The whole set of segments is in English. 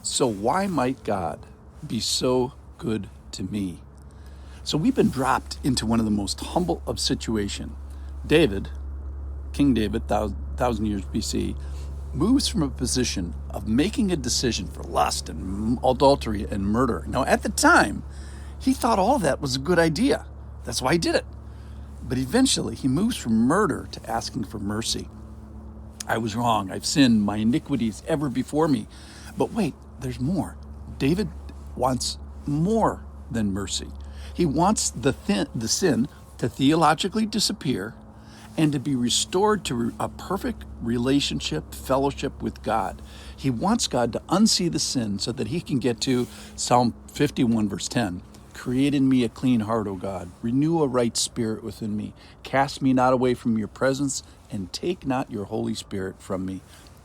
So why might God be so good to me? So we've been dropped into one of the most humble of situations. David, King David, 1,000 years BC, moves from a position of making a decision for lust and adultery and murder. Now, at the time, he thought all of that was a good idea. That's why he did it. But eventually, he moves from murder to asking for mercy. I was wrong. I've sinned. My iniquity is ever before me. But wait, there's more. David wants more than mercy. He wants the sin to theologically disappear and to be restored to a perfect relationship, fellowship with God. He wants God to unsee the sin so that he can get to Psalm 51, verse 10. Create in me a clean heart, O God. Renew a right spirit within me. Cast me not away from your presence, and take not your Holy Spirit from me.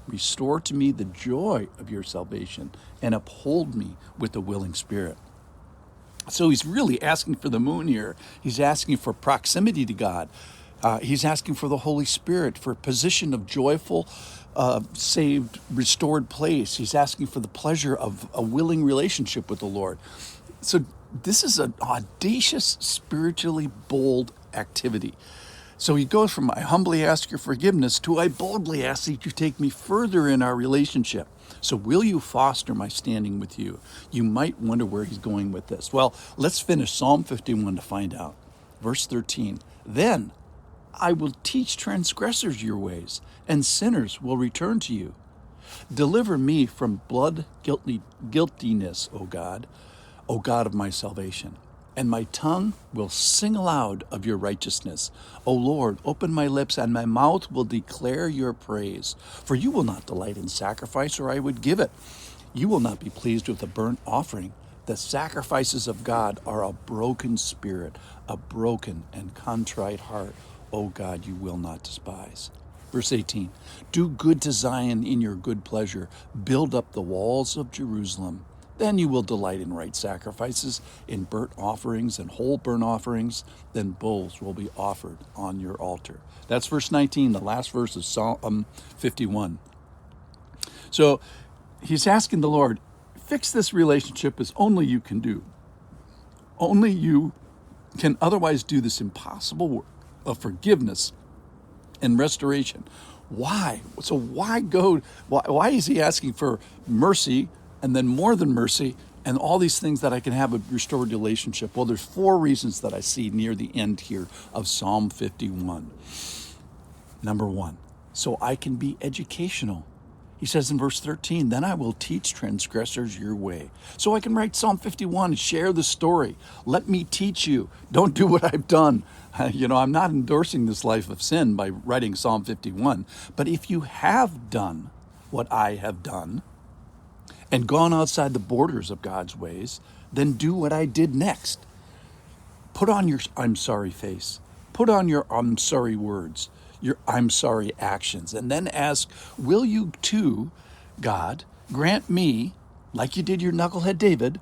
Restore to me the joy of your salvation, and uphold me with a willing spirit. So he's really asking for the moon here. He's asking for proximity to God. He's asking for the Holy Spirit, for a position of joyful, saved, restored place. He's asking for the pleasure of a willing relationship with the Lord. So this is an audacious, spiritually bold activity. So he goes from, I humbly ask your forgiveness, to I boldly ask that you take me further in our relationship. So will you foster my standing with you? You might wonder where he's going with this. Well, let's finish Psalm 51 to find out. Verse 13, then I will teach transgressors your ways, and sinners will return to you. Deliver me from blood guiltiness, O God of my salvation. And my tongue will sing aloud of your righteousness. O Lord, open my lips, and my mouth will declare your praise. For you will not delight in sacrifice, or I would give it. You will not be pleased with a burnt offering. The sacrifices of God are a broken spirit, a broken and contrite heart. O God, you will not despise. Verse 18, do good to Zion in your good pleasure. Build up the walls of Jerusalem. Then you will delight in right sacrifices, in burnt offerings and whole burnt offerings. Then bulls will be offered on your altar. That's verse 19, the last verse of Psalm 51. So he's asking the Lord, fix this relationship as only you can do. Only you can otherwise do this impossible work of forgiveness and restoration. Why? So why is he asking for mercy and then more than mercy and all these things that I can have a restored relationship? Well, there's 4 reasons that I see near the end here of Psalm 51. Number 1, so I can be educational. He says in verse 13, then I will teach transgressors your way. So I can write Psalm 51 and share the story. Let me teach you. Don't do what I've done. I'm not endorsing this life of sin by writing Psalm 51. But if you have done what I have done and gone outside the borders of God's ways, then do what I did next. Put on your I'm sorry face. Put on your I'm sorry words, your I'm sorry actions, and then ask, will you too, God, grant me, like you did your knucklehead David,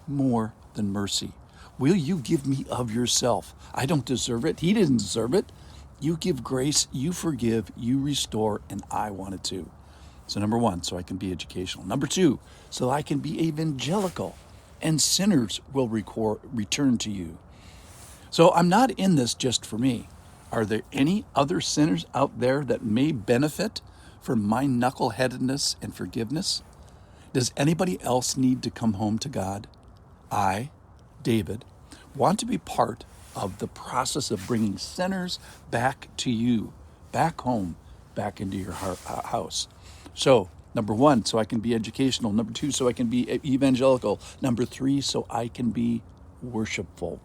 more than mercy? Will you give me of yourself? I don't deserve it. He didn't deserve it. You give grace, you forgive, you restore, and I want it too. So number 1, so I can be educational. Number 2, so I can be evangelical, and sinners will return to you. So I'm not in this just for me. Are there any other sinners out there that may benefit from my knuckleheadedness and forgiveness? Does anybody else need to come home to God? I, David, want to be part of the process of bringing sinners back to you, back home, back into your house. So, number 1, so I can be educational. Number 2, so I can be evangelical. Number 3, so I can be worshipful.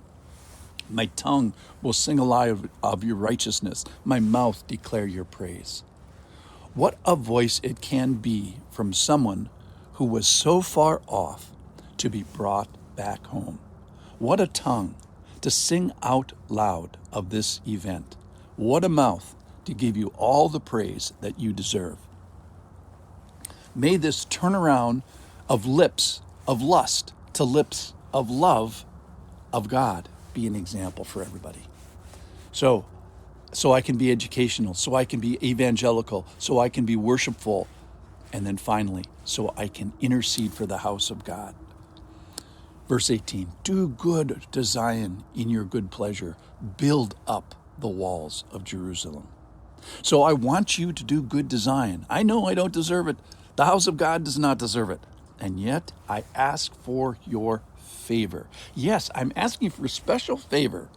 My tongue will sing aloud of your righteousness. My mouth declare your praise. What a voice it can be from someone who was so far off to be brought back home. What a tongue to sing out loud of this event. What a mouth to give you all the praise that you deserve. May this turnaround of lips of lust to lips of love of God be an example for everybody. So I can be educational, so I can be evangelical, so I can be worshipful, And then finally, so I can intercede for the house of God. Verse 18, do good to Zion in your good pleasure. Build up the walls of Jerusalem. So I want you to do good to Zion. I know I don't deserve it. The house of God does not deserve it. And yet I ask for your favor. Yes, I'm asking for a special favor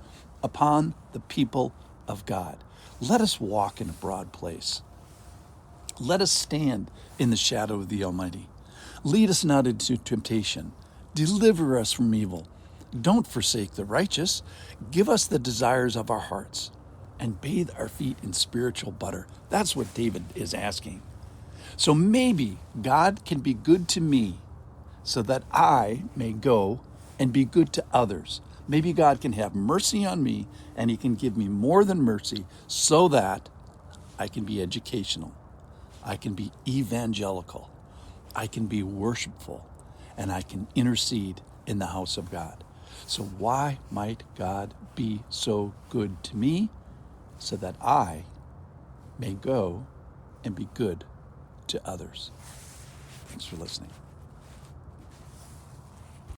upon the people of God. Let us walk in a broad place. Let us stand in the shadow of the Almighty. Lead us not into temptation. Deliver us from evil. Don't forsake the righteous. Give us the desires of our hearts and bathe our feet in spiritual butter. That's what David is asking. So maybe God can be good to me so that I may go and be good to others. Maybe God can have mercy on me and he can give me more than mercy so that I can be educational. I can be evangelical. I can be worshipful. And I can intercede in the house of God. So why might God be so good to me? So that I may go and be good to others. Thanks for listening.